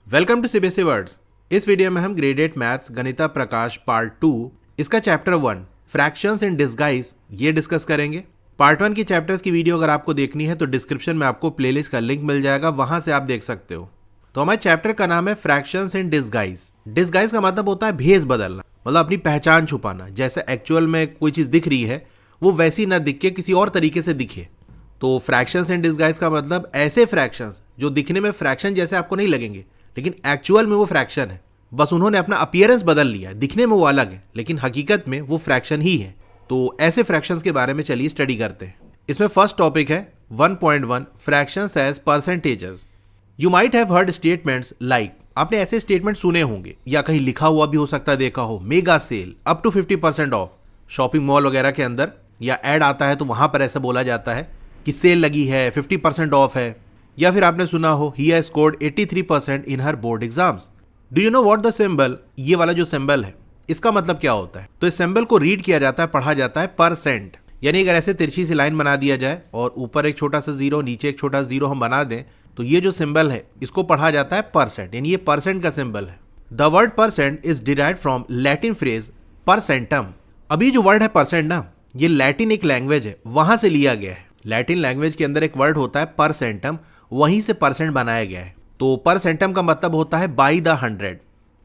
Welcome to CBSE words. इस वीडियो में हम grade 8 maths Ganita Prakash part 2 इसका चैप्टर 1 फ्रैक्शंस इन डिस्गाइज ये डिस्कस करेंगे। पार्ट 1 की चैप्टर्स की वीडियो अगर आपको देखनी है तो डिस्क्रिप्शन में आपको प्लेलिस्ट का लिंक मिल जाएगा, वहां से आप देख सकते हो। तो हमारे चैप्टर का नाम है फ्रैक्शंस इन डिस्गाइज। डिस्गाइज का मतलब होता है भेष बदलना, मतलब अपनी पहचान छुपाना। जैसे एक्चुअल में कोई चीज दिख रही है वो वैसी ना दिख के किसी और तरीके से दिखे। तो फ्रैक्शंस इन डिस्गाइज का मतलब ऐसे फ्रैक्शंस जो दिखने में फ्रैक्शन जैसे आपको नहीं लगेंगे लेकिन एक्चुअल में वो फ्रैक्शन है, बस उन्होंने अपना अपीयरेंस बदल लिया है। दिखने में वो अलग है लेकिन हकीकत में वो फ्रैक्शन ही है। तो ऐसे फ्रैक्शंस के बारे में चलिए स्टडी करते हैं। इसमें फर्स्ट टॉपिक है 1.1 fractions as percentages. You might have heard statements like, आपने ऐसे स्टेटमेंट सुने होंगे या कहीं लिखा हुआ भी हो सकता है, देखा हो, mega sale up to 50% off. Shopping mall वगैरह के अंदर या एड आता है तो वहां पर ऐसा बोला जाता है कि सेल लगी है, 50% ऑफ है। या फिर आपने सुना हो he has scored 83% in her board exams. Do you know what the symbol, ये वाला जो सिंबल है इसका मतलब क्या होता है? तो इस सिंबल को रीड किया जाता है, पढ़ा जाता है परसेंट। यानी अगर ऐसे तिरछी सी लाइन बना दिया जाए और ऊपर एक छोटा सा जीरो नीचे एक छोटा जीरो हम बना दें तो ये जो सिंबल है इसको पढ़ा जाता है परसेंट, यानी ये परसेंट का सिंबल है। The word percent is derived from Latin phrase percentum. अभी जो वर्ड है परसेंट ना, ये लैटिन एक लैंग्वेज है, वहां से लिया गया है। लैटिन लैंग्वेज के अंदर एक वर्ड होता है परसेंटम, वहीं से परसेंट बनाया गया है। तो परसेंटम का मतलब होता है बाई द 100।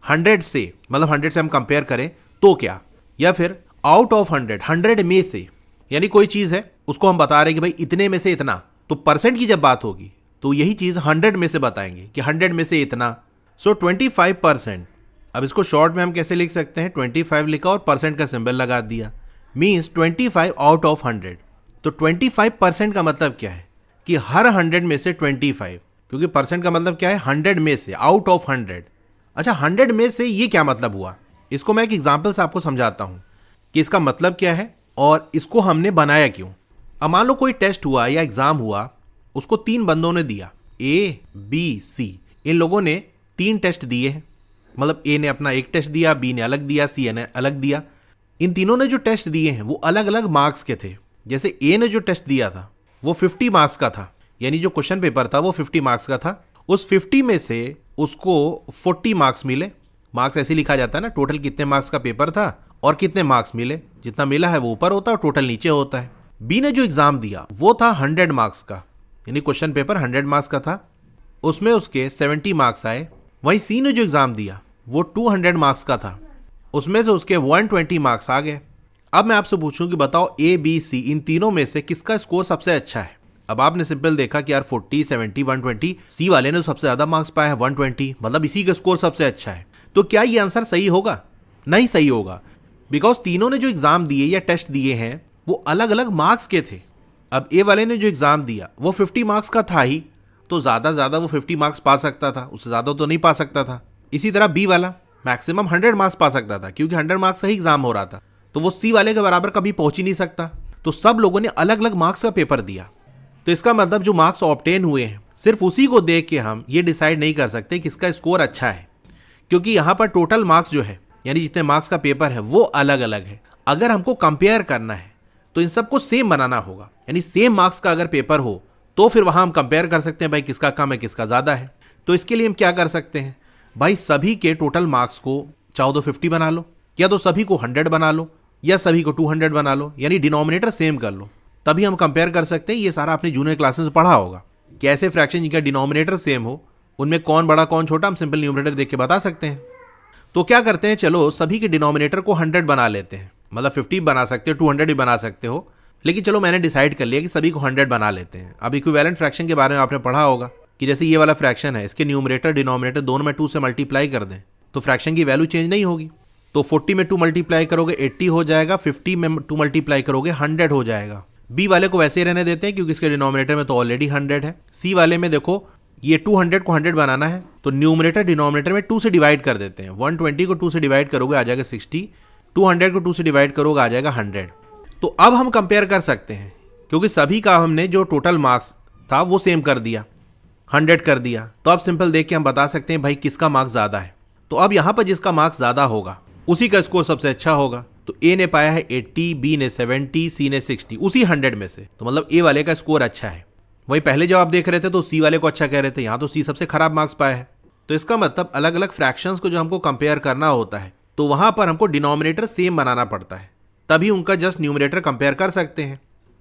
100 से मतलब 100 से हम कंपेयर करें तो क्या, या फिर आउट ऑफ 100, 100 में से। यानी कोई चीज है उसको हम बता रहे हैं कि भाई इतने में से इतना, तो परसेंट की जब बात होगी तो यही चीज 100 में से बताएंगे कि 100 में से इतना। सो 25%। अब इसको शॉर्ट में हम कैसे लिख सकते हैं? 25 लिखा और परसेंट का सिंबल लगा दिया, मीन्स 25 आउट ऑफ 100। तो 25% का मतलब क्या है कि हर 100 में से 25, क्योंकि परसेंट का मतलब क्या है? 100 में से, आउट ऑफ 100। अच्छा, 100 में से ये क्या मतलब हुआ? इसको मैं एक एग्जांपल से आपको समझाता हूं कि इसका मतलब क्या है और इसको हमने बनाया क्यों। अब मान लो कोई टेस्ट हुआ या एग्जाम हुआ, उसको 3 बंदों ने दिया, ए बी सी। इन लोगों ने 3 टेस्ट दिए हैं, मतलब ए ने अपना एक टेस्ट दिया, बी ने अलग दिया, सी ने अलग दिया। इन तीनों ने जो टेस्ट दिए हैं वो अलग अलग मार्क्स के थे। जैसे ए ने जो टेस्ट दिया था वो 50 मार्क्स का था, यानी जो क्वेश्चन पेपर था वो 50 मार्क्स का था। उस 50 में से उसको 40 मार्क्स मिले। मार्क्स ऐसे लिखा जाता है ना, टोटल कितने मार्क्स का पेपर था और कितने मार्क्स मिले, जितना मिला है वो ऊपर होता है और टोटल नीचे होता है। बी ने जो एग्जाम दिया वो था 100 मार्क्स का, यानी क्वेश्चन पेपर 100 मार्क्स का था, उसमें उसके 70 मार्क्स आए। वहीं सी ने जो एग्जाम दिया वो 200 मार्क्स का था, उसमें से उसके 120 मार्क्स आ गए। अब मैं आपसे पूछूं कि बताओ ए बी सी इन तीनों में से किसका स्कोर सबसे अच्छा है? अब आपने सिंपल देखा कि यार 40, 70, 120, सी वाले ने तो सबसे ज्यादा मार्क्स पाया है 120, मतलब इसी का स्कोर सबसे अच्छा है। तो क्या ये आंसर सही होगा? नहीं सही होगा, बिकॉज तीनों ने जो एग्जाम दिए या टेस्ट दिए हैं वो अलग अलग मार्क्स के थे। अब ए वाले ने जो एग्जाम दिया वो 50 मार्क्स का था ही, तो ज्यादा वो 50 मार्क्स पा सकता था, उससे ज्यादा तो नहीं पा सकता था। इसी तरह बी वाला मैक्सिमम 100 मार्क्स पा सकता था, क्योंकि 100 मार्क्स का ही एग्जाम हो रहा था, तो वो सी वाले के बराबर कभी पहुंच ही नहीं सकता। तो सब लोगों ने अलग अलग मार्क्स का पेपर दिया। तो इसका मतलब जो मार्क्स ऑब्टेन हुए हैं सिर्फ उसी को देख के हम ये डिसाइड नहीं कर सकते किसका स्कोर अच्छा है, क्योंकि यहां पर टोटल मार्क्स जो है, यानी जितने मार्क्स का पेपर है वो अलग अलग है। अगर हमको कंपेयर करना है तो इन सबको सेम बनाना होगा, यानी सेम मार्क्स का अगर पेपर हो तो फिर वहां हम कंपेयर कर सकते हैं भाई किसका कम है किसका ज्यादा है। तो इसके लिए हम क्या कर सकते हैं भाई, सभी के टोटल मार्क्स को चाहो तो 50 बना लो, या तो सभी को 100 बना लो, या सभी को 200 बना लो, यानी डिनोमिनेटर सेम कर लो, तभी हम कंपेयर कर सकते हैं। ये सारा आपने जूनियर क्लासेस में पढ़ा होगा कि ऐसे फ्रैक्शन जिनका डिनोमिनेटर सेम हो उनमें कौन बड़ा कौन छोटा हम सिंपल न्यूमरेटर देख के बता सकते हैं। तो क्या करते हैं, चलो सभी के डिनोमिनेटर को 100 बना लेते हैं, मतलब 50 बना सकते हो, 200 भी बना सकते हो, लेकिन चलो मैंने डिसाइड कर लिया कि सभी को 100 बना लेते हैं। अब इक्विवेलेंट फ्रैक्शन के बारे में आपने पढ़ा होगा कि जैसे ये वाला फ्रैक्शन है, इसके न्यूमरेटर डिनोमिनेटर दोनों में 2 से मल्टीप्लाई कर दें तो फ्रैक्शन की वैल्यू चेंज नहीं होगी। तो 40 में 2 मल्टीप्लाई करोगे 80 हो जाएगा, 50 में 2 मल्टीप्लाई करोगे 100 हो जाएगा। बी वाले को वैसे ही रहने देते हैं क्योंकि इसके डिनोमिनेटर में तो ऑलरेडी 100 है। सी वाले में देखो ये 200 को 100 बनाना है तो न्यूमरेटर डिनोमिनेटर में 2 से डिवाइड कर देते हैं। 120 को 2 से डिवाइड करोगे आ जाएगा 60, 200 को 2 से डिवाइड करोगे आ जाएगा 100। तो अब हम कंपेयर कर सकते हैं क्योंकि सभी का हमने जो टोटल मार्क्स था वो सेम कर दिया, 100 कर दिया। तो अब सिंपल देख के हम बता सकते हैं भाई किसका मार्क्स ज्यादा है। तो अब यहां पर जिसका मार्क्स ज्यादा होगा उसी का स्कोर सबसे अच्छा होगा। तो ए ने पाया है 80, बी ने 70, सी ने 60, उसी 100 में से, तो मतलब ए वाले का स्कोर अच्छा है। वही पहले जब आप देख रहे थे तो सी वाले को अच्छा कह रहे थे, यहां तो सी सबसे खराब मार्क्स पाया है। तो इसका मतलब अलग अलग फ्रैक्शंस को जो हमको कंपेयर करना होता है तो वहां पर हमको डिनोमिनेटर सेम बनाना पड़ता है, तभी उनका जस्ट न्यूमरेटर कंपेयर कर सकते हैं।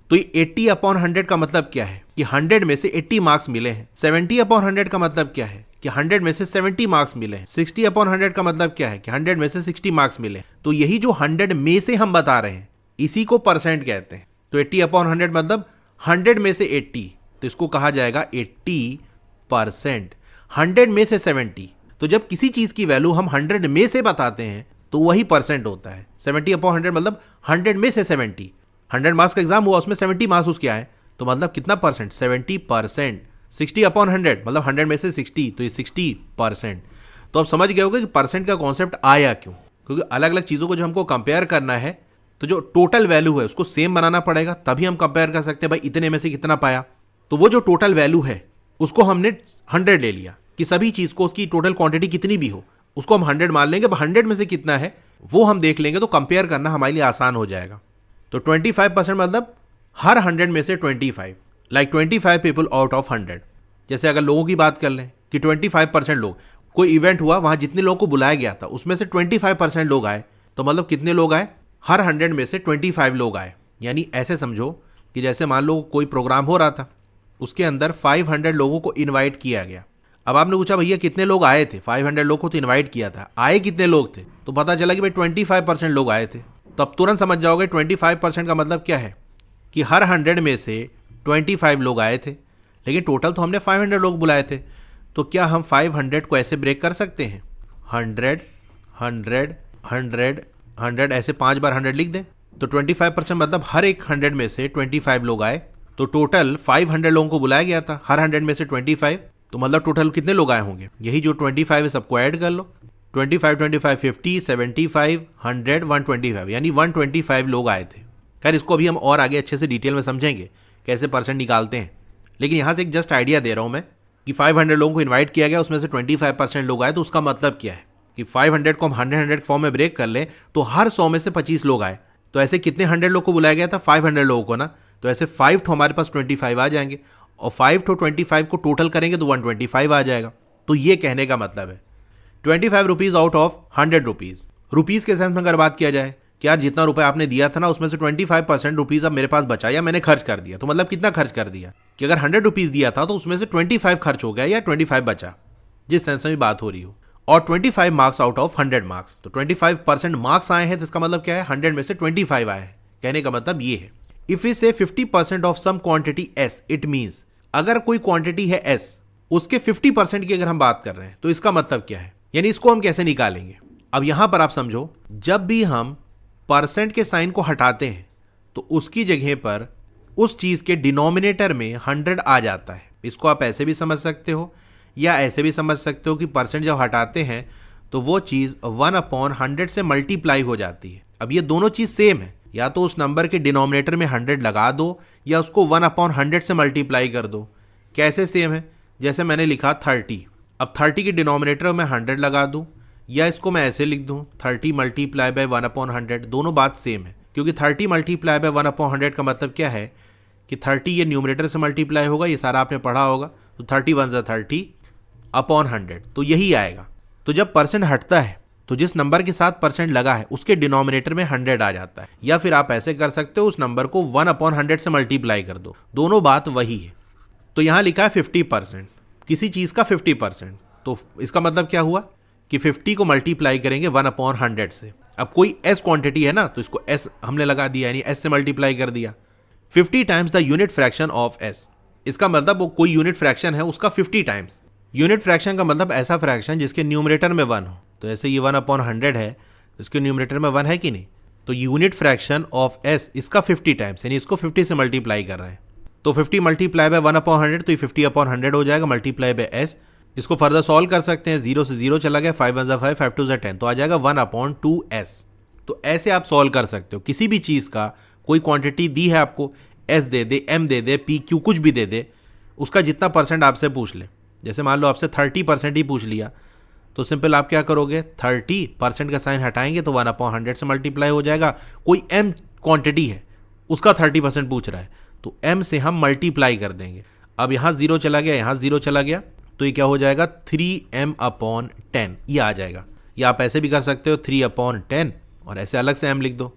तो ये 80/100 का मतलब क्या है कि 100 में से 80 मार्क्स मिले हैं। 70/100 का मतलब क्या है कि 100 में से 70 मार्क्स मिले हैं। 60/100 का मतलब क्या है कि 100 में से 60 मार्क्स मिले हैं। तो यही जो 100 में से हम बता रहे हैं इसी को परसेंट कहते हैं। तो 80/100 मतलब 100 में से 80, तो इसको कहा जाएगा 80%। 100 में से 70, तो जब किसी चीज की वैल्यू हम 100 में से बताते हैं तो वही परसेंट होता है। 70/100 मतलब 100 में से 70। 100 मार्क्स का एग्जाम हुआ, उसमें 70 मार्क्स उसके आए, तो मतलब कितना परसेंट? 70%। 60/100 मतलब 100 में से 60, तो ये 60%। तो आप समझ गए होगे कि परसेंट का कॉन्सेप्ट आया क्यों, क्योंकि अलग अलग चीज़ों को जो हमको कंपेयर करना है तो जो टोटल वैल्यू है उसको सेम बनाना पड़ेगा, तभी हम कंपेयर कर सकते हैं भाई इतने में से कितना पाया। तो वो जो टोटल वैल्यू है उसको हमने 100 ले लिया कि सभी चीज़ को उसकी टोटल क्वांटिटी कितनी भी हो उसको हम 100 मान लेंगे। 100 में से कितना है वो हम देख लेंगे, तो कंपेयर करना हमारे लिए आसान हो जाएगा। तो 25% मतलब हर 100 में से 25, लाइक 25 पीपल आउट ऑफ 100। जैसे अगर लोगों की बात कर लें कि 25% लोग, कोई इवेंट हुआ वहां जितने लोगों को बुलाया गया था उसमें से 25% लोग आए, तो मतलब कितने लोग आए? हर 100 में से 25 लोग आए। यानी ऐसे समझो कि जैसे मान लो कोई प्रोग्राम हो रहा था, उसके अंदर 500 लोगों को इन्वाइट किया गया। अब आपने पूछा भैया कितने लोग आए थे? 500 लोग को तो इन्वाइट किया था, आए कितने लोग थे? तो पता चला कि भाई 25% लोग आए थे। तो अब तुरंत समझ जाओगे 25% का मतलब क्या है कि हर 100 में से 25 लोग आए थे, लेकिन टोटल तो हमने 500 लोग बुलाए थे। तो क्या हम 500 को ऐसे ब्रेक कर सकते हैं? 100 100 100 100 ऐसे 5 बार 100 लिख दें, तो 25% मतलब हर एक 100 में से 25 लोग आए। तो टोटल 500 लोगों को बुलाया गया था, हर 100 में से 25, तो मतलब टोटल कितने लोग आए होंगे? यही जो 25 है सबको ऐड कर लो। 25 25 50 75 100 125, यानी 125 लोग आए थे। खैर इसको अभी हम और आगे अच्छे से डिटेल में समझेंगे कैसे परसेंट निकालते हैं, लेकिन यहाँ से एक जस्ट आइडिया दे रहा हूँ मैं कि 500 लोगों को इन्वाइट किया गया, उसमें से 25% लोग आए। तो उसका मतलब क्या है कि 500 को हम 100 फॉर्म में ब्रेक कर लें तो हर 100 में से 25 लोग आए। तो ऐसे कितने 100 लोग को बुलाया गया था? 500 लोगों को ना। तो ऐसे 5 तो हमारे पास 25 आ जाएंगे, और 5 तो 25 को टोटल करेंगे तो 125 आ जाएगा। तो ये कहने का मतलब है 25 rupees out of 100 rupees. Rupees के सेंस में अगर बात किया जाए कि यार जितना रुपए आपने दिया था ना उसमें से 25% रुपीज़ अब मेरे पास बचा या मैंने खर्च कर दिया, तो मतलब कितना खर्च कर दिया कि अगर 100 रुपीज़ दिया था तो उसमें से 25 खर्च हो गया या 25 बचा, जिस सेंस में बात हो रही हो। और 25 मार्क्स आउट ऑफ 100 मार्क्स, तो 25% मार्क्स आए हैं, तो इसका मतलब क्या है? 100 में से 25 आए हैं। कहने का मतलब ये है, if we say 50% off some quantity s, it means अगर कोई क्वांटिटी है एस, उसके 50% की अगर हम बात कर रहे हैं तो इसका मतलब क्या है, यानी इसको हम कैसे निकालेंगे? अब यहां पर आप समझो, जब भी हम परसेंट के साइन को हटाते हैं तो उसकी जगह पर उस चीज के डिनोमिनेटर में 100 आ जाता है। इसको आप ऐसे भी समझ सकते हो या ऐसे भी समझ सकते हो कि परसेंट जब हटाते हैं तो वो चीज 1/100 से मल्टीप्लाई हो जाती है। अब ये दोनों चीज सेम है, या तो उस नंबर के डिनोमिनेटर में 100 लगा दो या उसको 1/100 से मल्टीप्लाई कर दो। कैसे सेम है? जैसे मैंने लिखा 30, अब 30 के डिनोमिनेटर में 100 लगा दूं, या इसको मैं ऐसे लिख दूं 30 मल्टीप्लाई बाय 1/100, दोनों बात सेम है। क्योंकि 30 मल्टीप्लाई बाय 1/100 का मतलब क्या है कि 30 ये न्यूमरेटर से मल्टीप्लाई होगा, ये सारा आपने पढ़ा होगा, तो 30 1 30/100, तो यही आएगा। तो जब परसेंट हटता है तो जिस नंबर के साथ परसेंट लगा है उसके डिनोमिनेटर में 100 आ जाता है, या फिर आप ऐसे कर सकते हो उस नंबर को 1/100 से मल्टीप्लाई कर दो, दोनों बात वही है। तो यहां लिखा है 50%, किसी चीज का 50%, तो इसका मतलब क्या हुआ कि 50 को मल्टीप्लाई करेंगे 1/100 से। अब कोई एस क्वांटिटी है ना, तो इसको एस हमने लगा दिया, यानी एस से मल्टीप्लाई कर दिया। 50 times the unit fraction of S, इसका मतलब वो कोई यूनिट फ्रैक्शन है उसका 50 टाइम्स। यूनिट फ्रैक्शन का मतलब ऐसा फ्रैक्शन जिसके न्यूमरेटर में 1 हो, तो ऐसे ये 1/100 है, इसके न्यूमरेटर में 1 है कि नहीं, तो यूनिट फ्रैक्शन ऑफ एस इसका 50 टाइम्स, यानी इसको 50 से मल्टीप्लाई कर रहे हैं। तो 50 मल्टीप्लाई बाय 1/100, तो ये 50/100 हो जाएगा, मल्टीप्लाई बाय एस। इसको फर्दर सॉल्व कर सकते हैं, 0 से 0 चला गया, 5 1 5 5 2 10, तो आ जाएगा 1/2s। तो ऐसे आप सॉल्व कर सकते हो। किसी भी चीज़ का कोई क्वांटिटी दी है आपको, एस दे दे, एम दे दे, पी क्यू कुछ भी दे दे, उसका जितना परसेंट आपसे पूछ ले, जैसे मान लो आपसे 30% ही पूछ लिया, तो सिंपल आप क्या करोगे, 30% का साइन हटाएंगे तो 1/100 से मल्टीप्लाई हो जाएगा। कोई एम क्वांटिटी है उसका 30% पूछ रहा है, तो एम से हम मल्टीप्लाई कर देंगे। अब यहाँ 0 चला गया, यहाँ 0 चला गया, तो ये क्या हो जाएगा 3m/10 ये आ जाएगा। या आप ऐसे भी कर सकते हो 3/10 और ऐसे अलग से m लिख दो।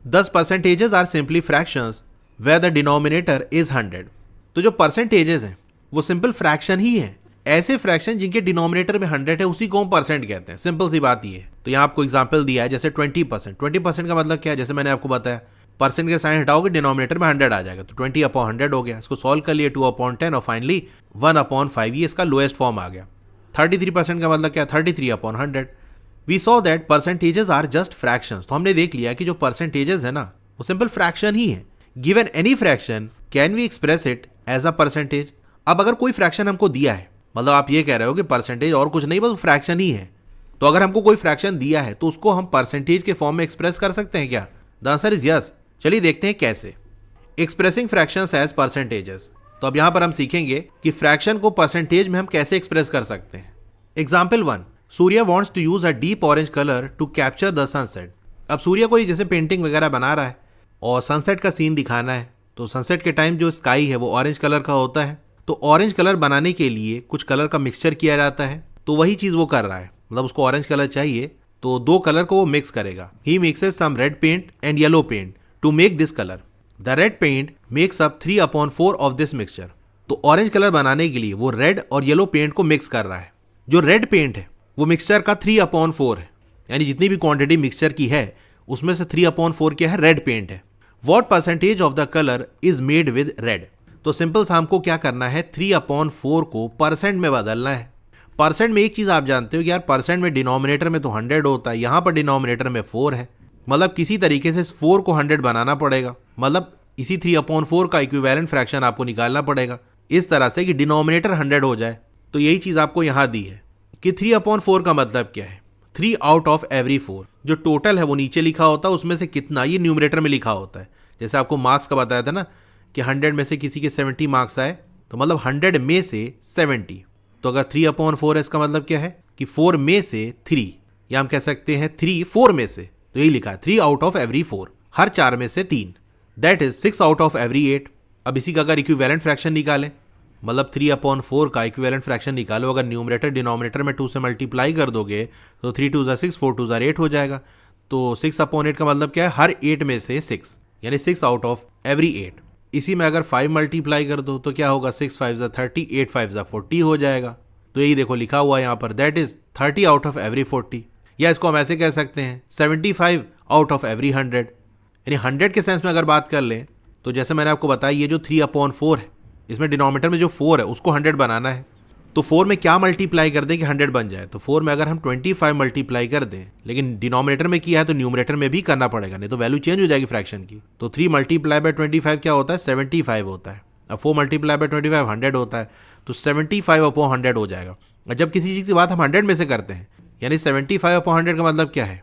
10 percentages are simply fractions where the denominator is 100। तो जो परसेंटेजेस हैं वो सिंपल फ्रैक्शन ही है। ऐसे फ्रैक्शन जिनके डिनोमिनेटर में 100 है उसी को हम परसेंट कहते हैं। सिंपल सी बात ये है। तो यहाँ आपको एग्जांपल दिया है जैसे 20%। 20% का मतलब क्या है, जैसे मैंने आपको बताया परसेंट के साइन हटाओगे डिनोमिनेटर में 100 आ जाएगा, तो 20/100 हो गया। इसको सॉल्व कर लिए 2/10 और फाइनली 1/5, ये इसका लोएस्ट फॉर्म आ गया। 33% का मतलब क्या, 33/100। We saw that percentages are just fractions. तो हमने देख लिया कि जो परसेंटेजेस है ना वो सिंपल फ्रैक्शन ही है। Given any fraction can we express it as a percentage. अब अगर कोई फ्रैक्शन हमको दिया है, मतलब आप ये कह रहे हो कि परसेंटेज और कुछ नहीं बस फ्रैक्शन ही है, तो अगर हमको कोई फ्रैक्शन दिया है तो उसको हम परसेंटेज के फॉर्म में एक्सप्रेस कर सकते हैं क्या? The answer is yes. चलिए देखते हैं कैसे। Expressing fractions as percentages. तो अब यहां पर हम सीखेंगे कि फ्रैक्शन को परसेंटेज में हम कैसे एक्सप्रेस कर सकते हैं। Example 1, Surya wants to use a deep orange colour to capture the sunset. अब सूर्य कोई जैसे पेंटिंग वगैरह बना रहा है और सनसेट का सीन दिखाना है, तो सनसेट के टाइम जो स्काई है वो ऑरेंज कलर का होता है। तो ऑरेंज कलर बनाने के लिए कुछ कलर का मिक्सचर किया जाता है, तो वही चीज वो कर रहा है। मतलब उसको ऑरेंज कलर चाहिए तो दो कलर को वो मिक्स करेगा। He mixes some red paint and yellow paint to make this colour. The red paint makes up 3/4 of this mixture. तो ऑरेंज कलर बनाने के लिए वो रेड और येलो पेंट को मिक्स कर रहा है। जो रेड पेंट है वो मिक्सचर का 3/4 है, यानी जितनी भी क्वांटिटी मिक्सचर की है उसमें से 3/4 क्या है, रेड पेंट है। What percentage of the colour is made with red. तो सिंपल सा हमको क्या करना है, 3/4 को परसेंट में बदलना है। परसेंट में एक चीज आप जानते हो कि यार परसेंट में डिनोमिनेटर में तो 100 होता है, यहां पर डिनोमिनेटर में 4 है। मतलब किसी तरीके से 4 को 100 बनाना पड़ेगा, मतलब इसी 3/4 का इक्विवेलेंट फ्रैक्शन आपको निकालना पड़ेगा इस तरह से कि डिनोमिनेटर 100 हो जाए। तो यही चीज आपको यहां दी है कि 3/4 का मतलब क्या है, 3 आउट ऑफ एवरी 4। जो टोटल है वो नीचे लिखा होता है, उसमें से कितना ये न्यूमरेटर में लिखा होता है। जैसे आपको मार्क्स का बताया था ना कि 100 में से किसी के 70 मार्क्स आए, तो मतलब 100 में से 70। तो अगर 3/4 है इसका मतलब क्या है कि 4 में से 3, या हम कह सकते हैं 3 4 में से। तो यही लिखा है 3 आउट ऑफ एवरी 4, हर 4 में से 3। That is 6 out of every 8। अब इसी का अगर इक्विवेलेंट फ्रैक्शन निकालें, मतलब 3/4 का इक्विवेलेंट फ्रैक्शन निकालो, अगर न्यूमरेटर डिनोमिनेटर में 2 से मल्टीप्लाई कर दोगे तो 3 2 6, 4 2 8 हो जाएगा। तो 6/8 का मतलब क्या है, हर 8 में से 6, यानी 6 आउट ऑफ एवरी 8। इसी में अगर 5 मल्टीप्लाई कर दो तो क्या होगा, 6 5 30, 8 5 40 हो जाएगा। तो यही देखो लिखा हुआ है यहाँ पर, that is 30 out of every 40। या इसको हम ऐसे कह सकते हैं 75 आउट ऑफ एवरी 100। यानी 100 के सेंस में अगर बात कर लें तो जैसे मैंने आपको बताया ये जो 3/4 है इसमें डिनोमिनेटर में जो 4 है उसको 100 बनाना है। तो 4 में क्या मल्टीप्लाई कर दें कि 100 बन जाए, तो 4 में अगर हम 25 मल्टीप्लाई कर दें, लेकिन डिनोमिनेटर में किया है तो न्यूमरेटर में भी करना पड़ेगा, नहीं तो वैल्यू चेंज हो जाएगी फ्रैक्शन की। तो 3 मल्टीप्लाई बाय 25 क्या होता है, 75 होता है। अब 4 मल्टीप्लाई बाय 25 100 होता है, तो 75/100 हो जाएगा। और जब किसी चीज़ की बात हम 100 में से करते हैं, यानी 75/100 का मतलब क्या है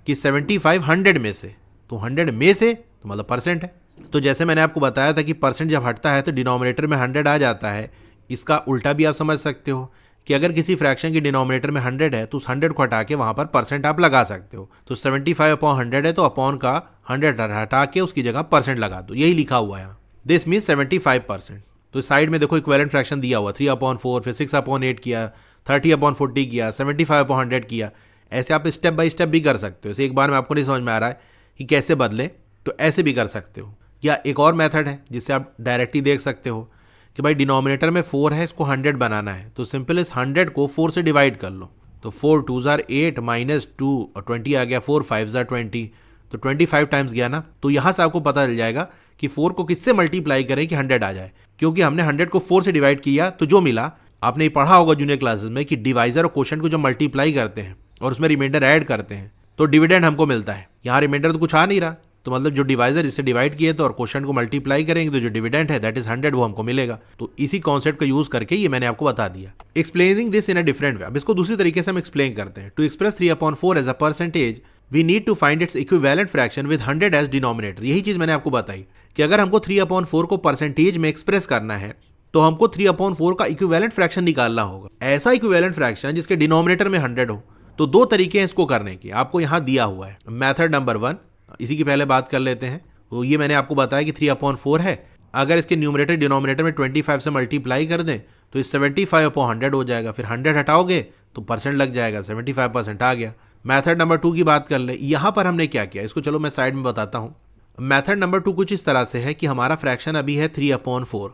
कि 75 100 में से, तो 100 में से तो मतलब परसेंट है। तो जैसे मैंने आपको बताया था कि परसेंट जब हटता है तो डिनोमिनेटर में 100 आ जाता है। इसका उल्टा भी आप समझ सकते हो कि अगर किसी फ्रैक्शन की डिनोमिनेटर में 100 है तो उस 100 को हटा के वहां पर परसेंट आप लगा सकते हो। तो 75/100 है तो अपॉन का 100 हटा के उसकी जगह परसेंट लगा दो, यही लिखा हुआ है यहाँ। This mean 75%। तो साइड में देखो इक्विवेलेंट फ्रैक्शन दिया हुआ, 3/4, फिर 6/8 किया, 30/40 किया, 75/100 किया। ऐसे आप स्टेप बाय स्टेप भी कर सकते हो। इसे एक बार में आपको नहीं समझ में आ रहा है कि कैसे बदले, तो ऐसे भी कर सकते हो। या एक और मेथड है जिससे आप डायरेक्टली देख सकते हो कि भाई डिनोमिनेटर में 4 है, इसको 100 बनाना है, तो सिंपल इस 100 को 4 से डिवाइड कर लो। तो 4 2 8 माइनस 2 और 20 आ गया, 4 5 20, तो 25 टाइम्स गया ना। तो यहाँ से आपको पता चल जाएगा कि 4 को किससे मल्टीप्लाई करें कि 100 आ जाए, क्योंकि हमने 100 को 4 से डिवाइड किया तो जो मिला, आपने ये पढ़ा होगा जूनियर क्लासेस में कि डिवाइजर और क्वोशंट को जब मल्टीप्लाई करते हैं और उसमें रिमाइंडर ऐड करते हैं तो डिविडेंड हमको मिलता है। यहाँ रिमाइंडर तो कुछ आ नहीं रहा, तो मतलब जो डिवाइजर इससे डिवाइड किए तो और क्वोशंट को मल्टीप्लाई करेंगे तो जो डिविडेंड है दैट इज 100 वो हमको मिलेगा। तो इसी कॉन्सेप्ट का यूज करके ये मैंने आपको बता दिया। Explaining this in a different way, अब इसको दूसरी तरीके से हम एक्सप्लेन करते हैं। To express 3/4 as a percentage we need to find its equivalent fraction with 100 as denominator. यही चीज मैंने आपको बताई कि अगर हमको 3/4 को परसेंटेज में एक्सप्रेस करना है तो हमको 3/4 का इक्विवेलेंट फ्रैक्शन निकालना होगा, ऐसा इक्विवेलेंट फ्रैक्शन जिसके डिनोमिनेटर में 100 हो। तो दो तरीके हैं इसको करने के, आपको यहां दिया हुआ है। मेथड नंबर 1, इसी की पहले बात कर लेते हैं। तो ये मैंने आपको बताया कि 3/4 है, अगर इसके न्यूमरेटर डिनोमिनेटर में 25 से मल्टीप्लाई कर दें तो इस 75/100 हो जाएगा, फिर 100 हटाओगे तो परसेंट लग जाएगा, 75% आ गया। मेथड नंबर 2 की बात कर ले। यहाँ पर हमने क्या किया, इसको चलो मैं साइड में बताता हूँ। मेथड नंबर 2 कुछ इस तरह से है कि हमारा फ्रैक्शन अभी है 3/4।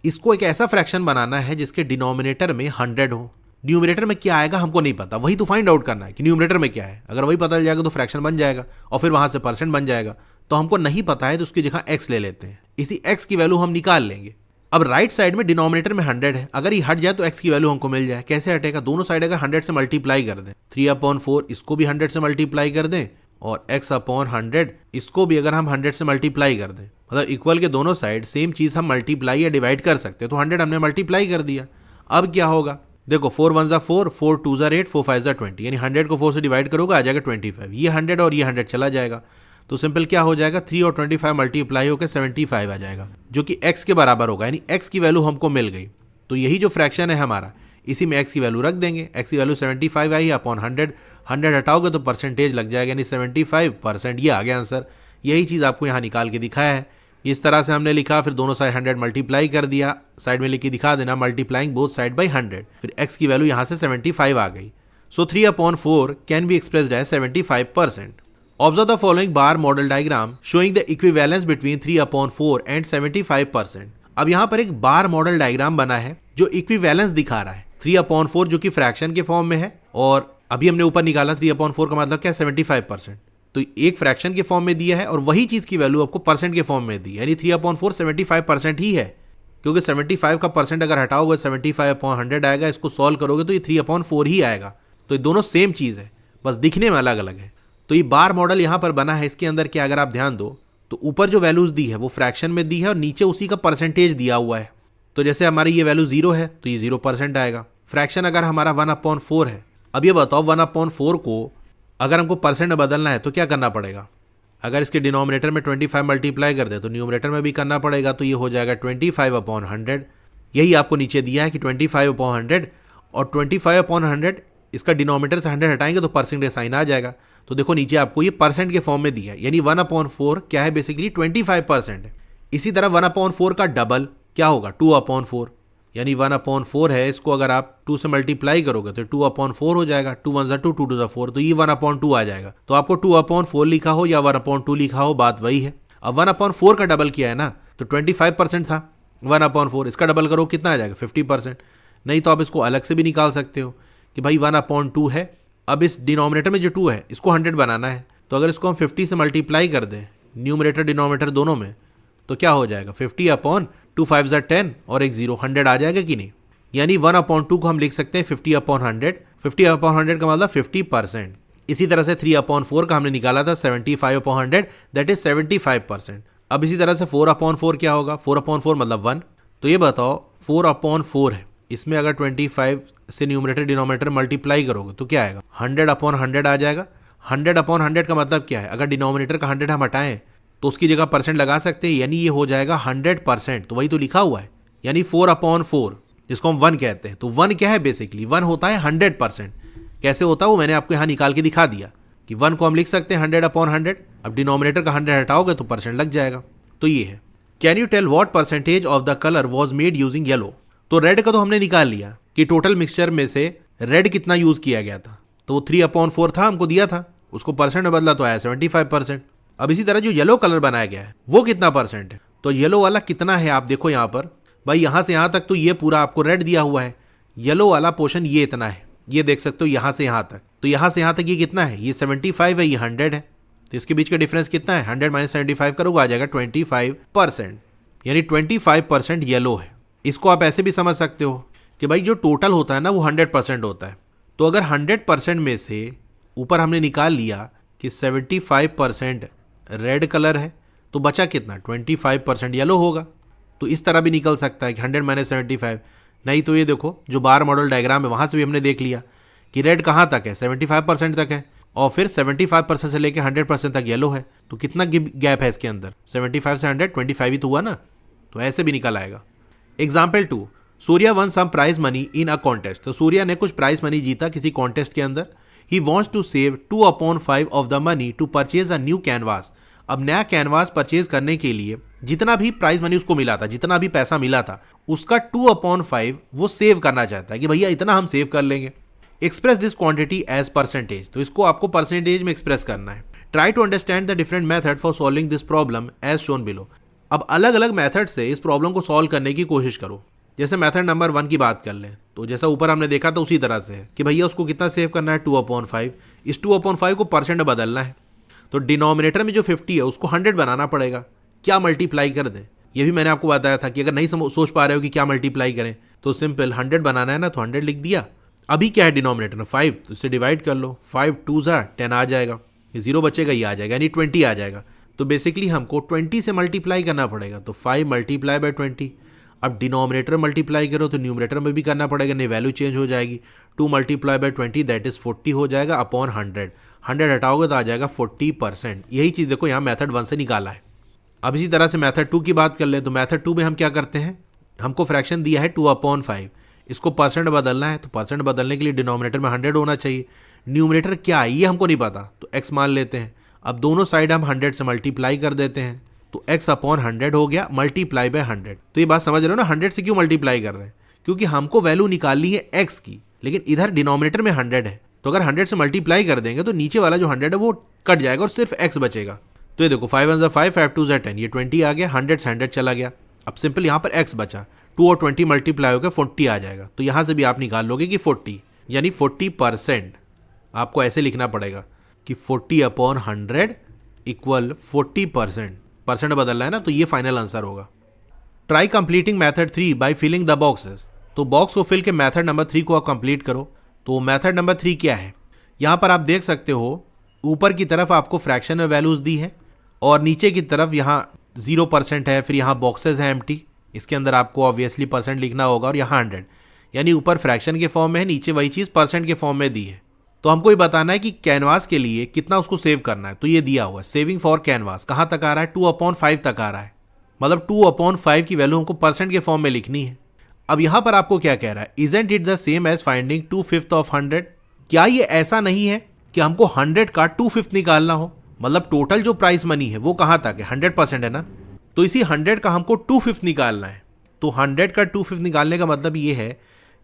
इसको एक ऐसा फ्रैक्शन बनाना है जिसके डिनोमिनेटर में 100 हो। न्यूमरेटर में क्या आएगा हमको नहीं पता, वही तो फाइंड आउट करना है कि न्यूमरेटर में क्या है। अगर वही पता चल जाएगा तो फ्रैक्शन बन जाएगा और फिर वहां से परसेंट बन जाएगा। तो हमको नहीं पता है तो उसकी जगह x ले लेते हैं, इसी x की वैल्यू हम निकाल लेंगे। अब राइट साइड में डिनोमिनेटर में 100 है, अगर ये हट जाए तो x की वैल्यू हमको मिल जाए। कैसे हटेगा, दोनों साइड अगर 100 से मल्टीप्लाई कर दें, 3/4 इसको भी 100 से मल्टीप्लाई कर दें और x/100 इसको भी अगर हम 100 से मल्टीप्लाई कर दें, मतलब इक्वल के दोनों साइड सेम चीज हम मल्टीप्लाई या डिवाइड कर सकते हैं। तो 100 हमने मल्टीप्लाई कर दिया। अब क्या होगा, देखो 4 1 4, 4 2 8, 4 5 20, यानी 100 को 4 से डिवाइड करोगे आ जाएगा 25। ये 100 और ये 100 चला जाएगा तो सिंपल क्या हो जाएगा, 3 और 25 मल्टीप्लाई होकर 75 आ जाएगा, जो कि x के बराबर होगा, यानी x की वैल्यू हमको मिल गई। तो यही जो फ्रैक्शन है हमारा, इसी में x की वैल्यू रख देंगे। x की वैल्यू 75 आई अपॉन 100, 100 हटाओगे तो परसेंटेज लग जाएगा, यानी 75%। ये आ गया आंसर। यही चीज़ आपको यहाँ निकाल के दिखाया है। इस तरह से हमने लिखा, फिर दोनों साइड 100 मल्टीप्लाई कर दिया, साइड में लिख के दिखा देना मल्टीप्लाइंग बोथ साइड बाई 100, फिर x की वैल्यू यहाँ से 75 आ गई। So 3/4 can be expressed as 75%। Observe the following bar model diagram showing the equivalence between 3/4 and 75%। अब यहाँ पर एक बार मॉडल डायग्राम बना है जो इक्विवेलेंस दिखा रहा है। 3/4 जो कि फ्रैक्शन के फॉर्म में है और अभी हमने ऊपर निकाला 3/4 का मतलब क्या है, 75%। तो एक फ्रैक्शन के फॉर्म में दिया है और वही चीज की वैल्यू आपको परसेंट के फॉर्म में दी, यानी 3/4 75% ही है, क्योंकि 75 का परसेंट अगर हटाओगे 75/100 आएगा। इसको सॉल्व करोगे तो ये 3/4 ही आएगा। तो ये दोनों सेम चीज है, बस दिखने में अलग अलग है। तो ये बार मॉडल यहाँ पर बना है। इसके अंदर क्या, अगर आप ध्यान दो तो ऊपर जो वैल्यूज दी है वो फ्रैक्शन में दी है और नीचे उसी का परसेंटेज दिया हुआ है। तो जैसे हमारी ये वैल्यू 0 है तो ये 0% आएगा। फ्रैक्शन अगर हमारा 1/4 है, अब ये बताओ 1/4 को अगर हमको परसेंट में बदलना है तो क्या करना पड़ेगा। अगर इसके डिनोमिनेटर में 25 मल्टीप्लाई कर दे तो न्यूमरेटर में भी करना पड़ेगा, तो ये हो जाएगा 25/100। यही आपको नीचे दिया है कि 25/100 और 25/100 इसका डिनोमिनेटर से 100 हटाएंगे तो परसेंटेज साइन आ जाएगा। तो देखो नीचे आपको ये परसेंट के फॉर्म में दिया है, यानी 1/4 क्या है, बेसिकली 25% है। इसी तरह 1/4 का डबल क्या होगा, 2/4, यानी 1/4 है, इसको अगर आप 2 से मल्टीप्लाई करोगे तो 2/4 हो जाएगा। 2 1 2, 2 2 4, तो ये 1/2 आ जाएगा। तो आपको 2/4 लिखा हो या 1/2 लिखा हो, बात वही है। अब 1/4 का डबल किया है ना, तो 25% था 1/4, इसका डबल करो कितना आ जाएगा, 50%। नहीं तो आप इसको अलग से भी निकाल सकते हो कि भाई 1/2 है। अब इस डिनोमिनेटर में जो 2 है इसको 100 बनाना है, तो अगर इसको हम 50 से मल्टीप्लाई कर दें न्यूमरेटर डिनोमिनेटर दोनों में, तो क्या हो जाएगा, 50/2 5 10 और एक 0, 100 आ जाएगा कि नहीं। यानी 1/2 को हम लिख सकते हैं 50/100। 50/100 का मतलब 50%। इसी तरह से 3/4 का हमने निकाला था 75/100, दैट इज 75%। अब इसी तरह से 4/4 क्या होगा, 4/4 मतलब 1। तो ये बताओ 4/4 है, इसमें अगर 25 से न्यूमरेटर डिनोमिनेटर मल्टीप्लाई करोगे तो क्या आएगा, 100/100 आ जाएगा। 100/100 का मतलब क्या है, अगर डिनोमिनेटर का 100 हम हटाएं तो उसकी जगह परसेंट लगा सकते हैं, यानी ये हो जाएगा 100%। तो वही तो लिखा हुआ है, यानी 4/4 जिसको हम 1 कहते हैं। तो 1 क्या है, बेसिकली 1 होता है 100%। कैसे होता है वो मैंने आपको यहाँ निकाल के दिखा दिया कि 1 को हम लिख सकते हैं 100/100। अब डिनोमिनेटर का 100 हटाओगे तो परसेंट लग जाएगा। तो ये है। Can you tell what percentage of the colour was made using yellow. तो रेड का तो हमने निकाल लिया कि टोटल मिक्सचर में से रेड कितना यूज किया गया था, तो 3/4 था, हमको दिया था, उसको परसेंट में बदला तो आया 75%। अब इसी तरह जो येलो कलर बनाया गया है वो कितना परसेंट है, तो येलो वाला कितना है आप देखो यहाँ पर, भाई यहाँ से यहाँ तक तो ये पूरा आपको रेड दिया हुआ है, येलो वाला पोर्शन ये इतना है, ये देख सकते हो यहाँ से यहाँ तक। तो यहाँ से यहाँ तक ये कितना है, ये 75 है, ये 100 है, तो इसके बीच का डिफरेंस कितना है, 100 - 75 करोगे आ जाएगा 25%, यानी 25% येलो है। इसको आप ऐसे भी समझ सकते हो कि भाई जो टोटल होता है ना वो 100% होता है। तो अगर 100% में से ऊपर हमने निकाल लिया कि 75% रेड कलर है, तो बचा कितना, 25% येलो होगा। तो इस तरह भी निकल सकता है कि 100 - 75। नहीं तो ये देखो जो बार मॉडल डायग्राम है वहाँ से भी हमने देख लिया कि रेड कहाँ तक है, 75% तक है, और फिर 75% से लेकर 100% तक येलो है। तो कितना गैप है इसके अंदर, 75 से 100, 25 ही तो हुआ ना। तो ऐसे भी निकल आएगा। Example 2, Surya won some prize money in a contest. तो सूर्या ने कुछ प्राइज मनी जीता किसी कॉन्टेस्ट के अंदर। He wants to save 2/5 of the money to purchase a new canvas. अब नया कैनवास परचेज करने के लिए जितना भी प्राइस मनी उसको मिला था, जितना भी पैसा मिला था, उसका 2/5 वो सेव करना चाहता है कि भैया इतना हम सेव कर लेंगे। Express this quantity as percentage, तो इसको आपको परसेंटेज में एक्सप्रेस करना है। Try to understand the different method for solving this problem as shown below. अब अलग अलग मेथड से इस प्रॉब्लम को सॉल्व करने की कोशिश करो। जैसे मेथड नंबर 1 की बात कर लें तो जैसा ऊपर हमने देखा था उसी तरह से है कि भैया उसको कितना सेव करना है 2/5। इस 2/5 को परसेंट में बदलना है, तो डिनोमिनेटर में जो 50 है उसको 100 बनाना पड़ेगा। क्या मल्टीप्लाई कर दें, ये भी मैंने आपको बताया था कि अगर नहीं सोच पा रहे हो कि क्या मल्टीप्लाई करें तो सिंपल 100 बनाना है ना, तो 100 लिख दिया। अभी क्या है डिनोमिनेटर में 5, तो इसे डिवाइड कर लो, 5 2 10 आ जाएगा, ये 0 बचेगा, ये आ जाएगा, यानी 20 आ जाएगा। तो बेसिकली हमको 20 से मल्टीप्लाई करना पड़ेगा, तो 5 मल्टीप्लाई बाय 20। अब डिनोमिनेटर मल्टीप्लाई करो तो न्यूमरेटर में भी करना पड़ेगा, नहीं वैल्यू चेंज हो जाएगी। 2 मल्टीप्लाई बाय 20 दैट इज 40 हो जाएगा अपॉन 100। 100 हटाओगे तो आ जाएगा 40%। यही चीज़ देखो यहाँ मेथड 1 से निकाला है। अब इसी तरह से मेथड 2 की बात कर ले तो मेथड 2 में हम क्या करते हैं, हमको फ्रैक्शन दिया है 2/5, इसको परसेंट बदलना है, तो परसेंट बदलने के लिए डिनोमिनेटर में 100 होना चाहिए। न्यूमरेटर क्या है ये हमको नहीं पता, तो x मान लेते हैं। अब दोनों साइड हम 100 से मल्टीप्लाई कर देते हैं, तो x/100 हो गया मल्टीप्लाई बाय 100। तो ये बात समझ रहे हो ना, 100 से क्यों मल्टीप्लाई कर रहे हैं, क्योंकि हमको वैल्यू निकालनी है x की, लेकिन इधर डिनोमिनेटर में 100 है, तो अगर 100 से मल्टीप्लाई कर देंगे तो नीचे वाला जो 100 है वो कट जाएगा और सिर्फ x बचेगा। तो ये देखो 5 1 5 5 2 10, ये 20 आ गया, 100 से 100 चला गया। अब सिंपल यहाँ पर x बचा, 2 और 20 मल्टीप्लाई होकर 40 आ जाएगा। तो यहाँ से भी आप निकाल लोगे कि 40 यानी 40%। आपको ऐसे लिखना पड़ेगा कि 40/100 इक्वल 40%। परसेंट बदलना है ना, तो ये फाइनल आंसर होगा। Try completing method 3 by filling the boxes. तो बॉक्स को फिल के मेथड नंबर 3 को आप कंप्लीट करो। तो मेथड नंबर 3 क्या है, यहाँ पर आप देख सकते हो ऊपर की तरफ आपको फ्रैक्शन में वैल्यूज दी है और नीचे की तरफ यहाँ 0% है, फिर यहाँ बॉक्सेस हैं एम्प्टी, इसके अंदर आपको ऑब्वियसली परसेंट लिखना होगा, और यहाँ 100, यानी ऊपर फ्रैक्शन के फॉर्म में है, नीचे वही चीज़ परसेंट के फॉर्म में दी है। तो हमको ये बताना है कि कैनवास के लिए कितना उसको सेव करना है, तो ये दिया हुआ है सेविंग फॉर कैनवास कहाँ तक आ रहा है 2/5 तक आ रहा है, मतलब 2/5 की वैल्यू हमको परसेंट के फॉर्म में लिखनी है। अब यहाँ पर आपको क्या कह रहा है, isn't it the same as finding 2/5 of 100। क्या ये ऐसा नहीं है कि हमको 100 का 2/5 निकालना हो, मतलब टोटल जो प्राइस मनी है वो कहाँ तक है 100% है ना, तो इसी 100 का हमको 2/5 निकालना है। तो 100 का 2/5 निकालने का मतलब ये है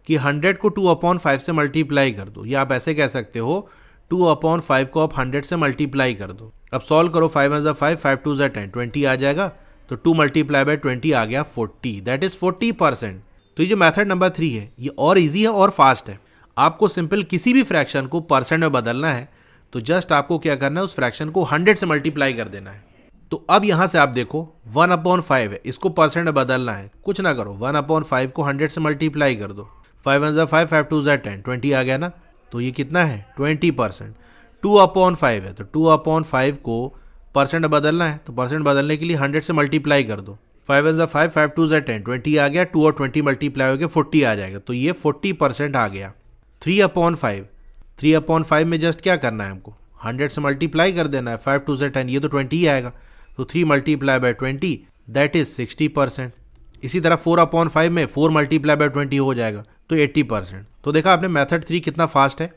कि 100 को 2/5 से मल्टीप्लाई कर दो, या आप ऐसे कह सकते हो 2/5 को आप 100 से मल्टीप्लाई कर दो। अब सॉल्व करो, 5 1 5 5 2 10, 20 आ जाएगा, तो 2 मल्टीप्लाई बाय 20 आ गया 40, दैट इज 40%। तो ये जो मेथड नंबर 3 है ये और इजी है और फास्ट है। आपको सिंपल किसी भी फ्रैक्शन को परसेंट में बदलना है तो जस्ट आपको क्या करना है, उस फ्रैक्शन को 100 से मल्टीप्लाई कर देना है। तो अब यहां से आप देखो 1/5 है, इसको परसेंट में बदलना है, कुछ ना करो, 1/5 को 100 से मल्टीप्लाई कर दो, 5 1 5 5 2 10, 20 आ गया ना, तो ये कितना है 20%। 2/5 है, तो 2/5 को परसेंट बदलना है, तो परसेंट बदलने के लिए 100 से मल्टीप्लाई कर दो, 5 1 5 5 2 10, 20 आ गया, 2 और 20 मल्टीप्लाई हो गया 40 आ जाएगा, तो ये 40% आ गया। 3/5 में जस्ट क्या करना है हमको 100 से मल्टीप्लाई कर देना है, 5 2 10, ये तो 20 ही आएगा, तो 3 मल्टीप्लाई बाय 20 दैट इज 60%। इसी तरह 4/5 में 4 मल्टीप्लाई बाय 20 हो जाएगा, तो 80%। तो देखा आपने मेथड 3 कितना फास्ट है,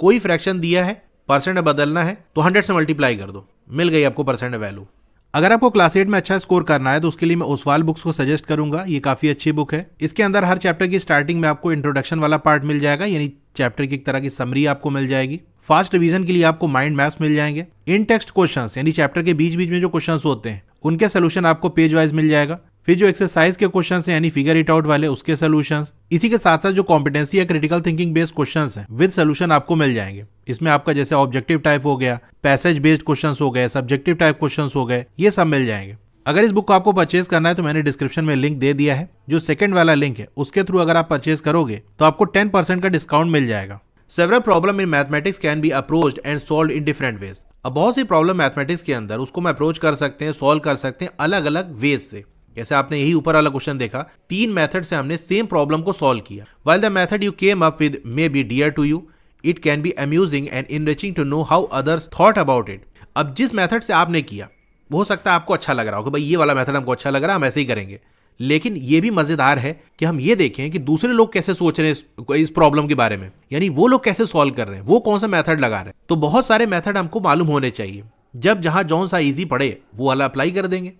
कोई फ्रैक्शन दिया है परसेंट में बदलना है तो 100 से मल्टीप्लाई कर दो, मिल गई आपको परसेंट वैल्यू। अगर आपको क्लास 8 में अच्छा स्कोर करना है तो उसके लिए मैं ओसवाल बुक्स को सजेस्ट करूंगा, ये काफी अच्छी बुक है। इसके अंदर हर चैप्टर की स्टार्टिंग में आपको इंट्रोडक्शन वाला पार्ट मिल जाएगा, यानी चैप्टर की एक तरह की समरी आपको मिल जाएगी। फास्ट रिवीजन के लिए आपको माइंड मैप्स मिल जाएंगे। इन टेक्स्ट क्वेश्चंस यानी चैप्टर के बीच बीच में जो क्वेश्चंस होते हैं उनके सोल्यूशन आपको पेज वाइज मिल जाएगा। फिर जो एक्सरसाइज के क्वेश्चंस हैं यानी फिगर इट आउट वाले उसके सोल्यूशंस, इसी के साथ साथ जो कॉम्पिटेंसी या क्रिटिकल थिंकिंग बेस्ड क्वेश्चंस हैं विद सोल्यूशन आपको मिल जाएंगे। इसमें आपका जैसे ऑब्जेक्टिव टाइप हो गया, पैसेज बेस्ड क्वेश्चंस हो गए, सब्जेक्टिव टाइप क्वेश्चंस हो गए, ये सब मिल जाएंगे। अगर इस बुक को आपको परचेज करना है तो मैंने डिस्क्रिप्शन में लिंक दे दिया है, जो सेकंड वाला लिंक है उसके थ्रू अगर आप परचेज करोगे तो आपको 10% का डिस्काउंट मिल जाएगा। Several problem in mathematics can be approached and solved in different ways. अब बहुत सी प्रॉब्लम मैथमेटिक्स के अंदर उसको हम अप्रोच कर सकते हैं, सॉल्व कर सकते हैं अलग अलग वेज से। जैसे आपने यही ऊपर वाला क्वेश्चन देखा, 3 मेथड से हमने सेम प्रॉब्लम को सॉल्व किया। While the method you came up with may be dear to you, it can be amusing and enriching to know how others thought about it. अब जिस मेथड से आपने किया वो हो सकता है आपको अच्छा लग रहा हो कि भाई ये वाला मेथड हमको अच्छा लग रहा है, हम ऐसे ही करेंगे, लेकिन ये भी मजेदार है कि हम ये देखें कि दूसरे लोग कैसे सोच रहे हैं इस प्रॉब्लम के बारे में, यानी वो लोग कैसे सॉल्व कर रहे हैं, वो कौन सा मेथड लगा रहे हैं। तो बहुत सारे मेथड हमको मालूम होने चाहिए, जब जहां जौन सा इजी पड़े वो वाला अप्लाई कर देंगे।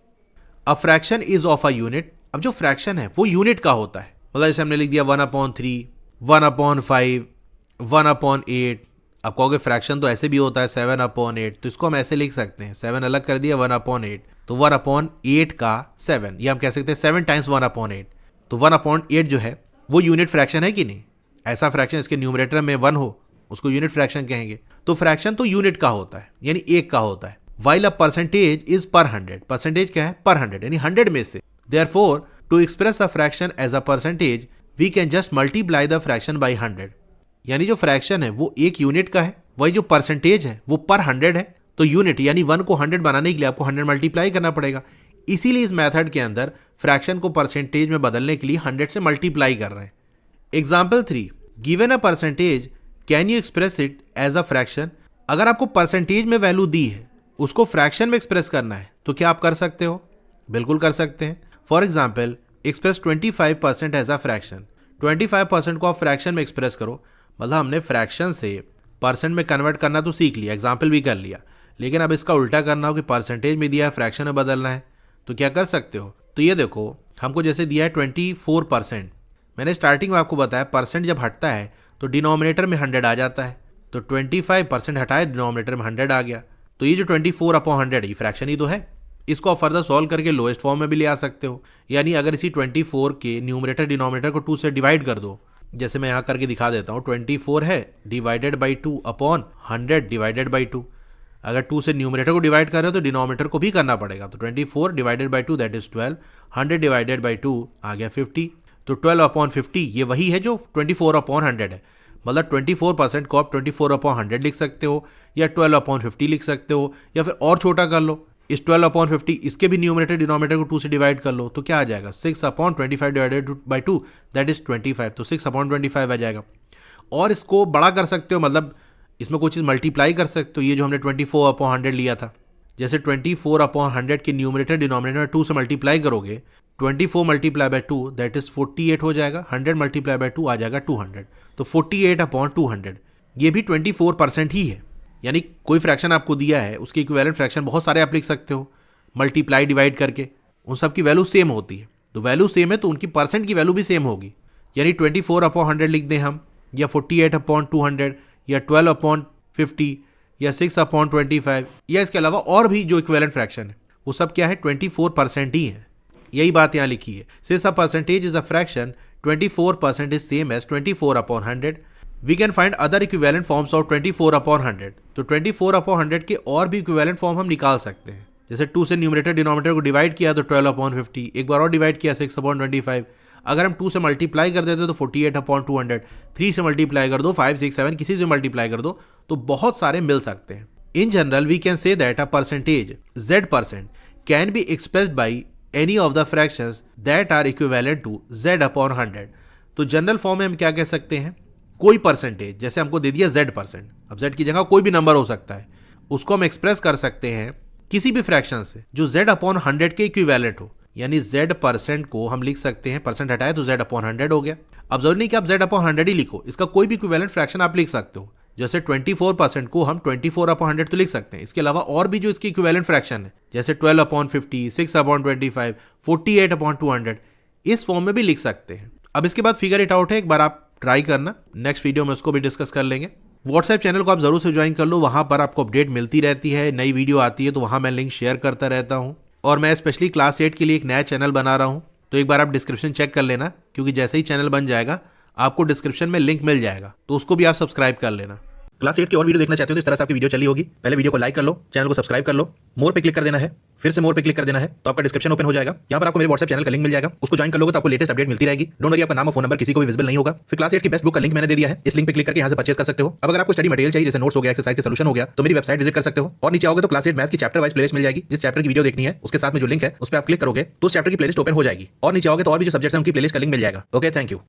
A fraction is of a unit, अब जो फ्रैक्शन है वो यूनिट का होता है, मतलब जैसे हमने लिख दिया 1/3, 1/5, 1/8। अब कहोगे फ्रैक्शन तो ऐसे भी होता है 7/8, तो इसको हम ऐसे लिख सकते हैं, 7 अलग कर दिया 1/8, तो 1/8 का 7, ये हम कह सकते हैं 7 टाइम्स 1/8। तो 1/8 जो है वो यूनिट फ्रैक्शन है कि नहीं? ऐसा फ्रैक्शन इसके न्यूमरेटर में 1 हो उसको यूनिट फ्रैक्शन कहेंगे। तो फ्रैक्शन तो यूनिट का होता है, यानी एक का होता है। वाइल अ परसेंटेज इज पर 100, परसेंटेज क्या है? पर 100, यानी 100 में से। Therefore to express a fraction as a percentage we can just multiply the fraction by 100, यानी जो फ्रैक्शन है वो एक यूनिट का है, वही जो परसेंटेज है वो पर 100 है, तो यूनिट यानी 1 को 100 बनाने के लिए आपको 100 मल्टीप्लाई करना पड़ेगा। इसीलिए इस मेथड के अंदर फ्रैक्शन को परसेंटेज में बदलने के लिए 100 से मल्टीप्लाई कर रहे हैं। Example 3, given a percentage can you express it as a fraction. अगर आपको परसेंटेज में वैल्यू दी है उसको फ्रैक्शन में एक्सप्रेस करना है तो क्या आप कर सकते हो? बिल्कुल कर सकते हैं। For example express 25% as a fraction, 25% को आप फ्रैक्शन में एक्सप्रेस करो, मतलब हमने फ्रैक्शन से परसेंट में कन्वर्ट करना तो सीख लिया, एग्जाम्पल भी कर लिया, लेकिन अब इसका उल्टा करना हो कि परसेंटेज में दिया है फ्रैक्शन में बदलना है, तो क्या कर सकते हो? तो ये देखो, हमको जैसे दिया है 24%, मैंने स्टार्टिंग में आपको बताया परसेंट जब हटता है तो डिनोमिनेटर में 100 आ जाता है, तो 25% हटाए डिनोमिनेटर में 100 आ गया, तो ये जो 24/100 है ये फ्रैक्शन ही तो है। इसको आप फर्दर सॉल्व करके लोएस्ट फॉर्म में भी ले आ सकते हो, यानी अगर इसी 24 के न्यूमरेटर डिनोमिनेटर को 2 से डिवाइड कर दो, जैसे मैं यहाँ करके दिखा देता हूँ, 24 है divided by 2 upon 100 divided by 2। अगर 2 से न्यूमरेटर को डिवाइड कर रहे हो तो डिनोमिनेटर को भी करना पड़ेगा, तो 24 divided by 2 that is 12, 100 divided by 2 आ गया 50, तो 12/50 ये वही है जो 24/100 है। मतलब 24% को आप 24/100 लिख सकते हो, या 12/50 लिख सकते हो, या फिर और छोटा कर लो, इस 12/50 इसके भी न्यूमरेटर डिनोमिनेटर को 2 से डिवाइड कर लो, तो क्या आ जाएगा 6/25 डिवाइडेड बाई 2 दैट इज 25, तो 6/25 आ जाएगा। और इसको बड़ा कर सकते हो, मतलब इसमें कोई चीज़ मल्टीप्लाई कर सकते हो, ये जो हमने 24/100 लिया था, जैसे 24/100 के न्यूमरेटर डिनोमिनेटर में 2 से मल्टीप्लाई करोगे, 24 मल्टीप्लाई बाई 2 दैट इज 48 हो जाएगा, 100 मल्टीप्लाई बाई 2 आ जाएगा 200, तो 48/200 ये भी 24% ही है। यानी कोई फ्रैक्शन आपको दिया है उसकी इक्विवेलेंट फ्रैक्शन बहुत सारे आप लिख सकते हो मल्टीप्लाई डिवाइड करके, उन सब की वैल्यू सेम होती है, तो वैल्यू सेम है तो उनकी परसेंट की वैल्यू भी सेम होगी, यानी 24/100 लिख दें हम, या 48/200, या 12/50, या 6/25, या इसके अलावा और भी जो इक्विवेलेंट फ्रैक्शन है वो सब क्या है 24% ही है। यही बात यहाँ लिखी है, since a percentage is a fraction 24% is same as 24/100। We can find other equivalent forms of 24/100, तो 24/100 के और भी इक्विवेलेंट फॉर्म हम निकाल सकते हैं, जैसे 2 से न्यूमरेटर डिनोमिनेटर को डिवाइड किया तो 12/50, एक बार और डिवाइड किया 6/25, अगर हम 2 से मल्टीप्लाई कर देते तो 48/200, 3 से मल्टीप्लाई कर दो 5, 6, 7 किसी से मल्टीप्लाई कर दो तो बहुत सारे मिल सकते हैं। In general we can say that a percentage Z% can be expressed by any of the fractions that are equivalent to Z/100। तो जनरल फॉर्म में हम क्या कह सकते हैं, कोई परसेंटेज, जैसे हमको दे दिया Z%, अब Z की जगह कोई भी नंबर हो सकता है, उसको हम एक्सप्रेस कर सकते हैं किसी भी फ्रैक्शन से जो Z/100 के इक्विवेलेंट हो, यानी Z% को हम लिख सकते हैं, परसेंट हटाए तो Z/100 हो गया। अब जरूरी नहीं कि आप Z/100 ही लिखो, इसका कोई भी इक्विवेलेंट फ्रैक्शन आप लिख सकते हो, जैसे 24% को हम 24/100 तो लिख सकते हैं, इसके अलावा और भी जो इसकी इक्विवेलेंट फ्रैक्शन है जैसे 12/50, 6/25, 48/200 इस फॉर्म में भी लिख सकते हैं। अब इसके बाद फिगर इट आउट है, एक बार आप ट्राई करना, नेक्स्ट वीडियो में उसको भी डिस्कस कर लेंगे। व्हाट्सएप चैनल को आप जरूर से ज्वाइन कर लो, वहां पर आपको अपडेट मिलती रहती है, नई वीडियो आती है तो वहां मैं लिंक शेयर करता रहता हूं, और मैं स्पेशली क्लास 8 के लिए एक नया चैनल बना रहा हूं, तो एक बार आप डिस्क्रिप्शन चेक कर लेना, क्योंकि जैसे ही चैनल बन जाएगा आपको डिस्क्रिप्शन में लिंक मिल जाएगा, तो उसको भी आप सब्सक्राइब कर लेना। क्लास 8 की और वीडियो देखना चाहते हो तो इस तरह से आपकी वीडियो चली होगी, पहले वीडियो को लाइक कर लो, चैनल को सब्सक्राइब कर लो, मोर पे क्लिक कर देना है, फिर से मोर पे क्लिक कर देना है, तो आपका डिस्क्रिप्शन ओपन हो जाएगा, यहाँ पर आपको मेरे व्हाट्सएप चैनल का लिंक मिल जाएगा, उसको ज्वाइन कर लोगे तो आपको लेटेस्ट अपडेट मिलती रहेगी। डोंट वरी, आपका नाम और फोन नंबर किसी को भी विजिबल नहीं होगा। फिर क्लास 8 की बेस्ट बुक का लिंक मैंने दे दिया है, इस लिंक पे क्लिक करके यहाँ से परचेज कर सकते हो। अब अगर आपको स्टडी मटेरियल चाहिए, जैसे नोट्स हो गया, एक्सरसाइज के सॉल्यूशन हो गया, तो मेरी वेबसाइट विजिट कर सकते हो, और नीचे आओगे तो क्लास 8 मैथ्स की चैप्टर वाइज प्लेलिस्ट मिल जाएगी, जिस चैप्टर की वीडियो देखनी है उसके साथ में जो लिंक है उस पर आप क्लिक करोगे तो उस चैप्टर की प्लेलिस्ट ओपन हो जाएगी, और नीचे आओगे तो और भी जो सब्जेक्ट्स हैं उनकी प्लेलिस्ट का लिंक मिल जाएगा। Okay, thank you.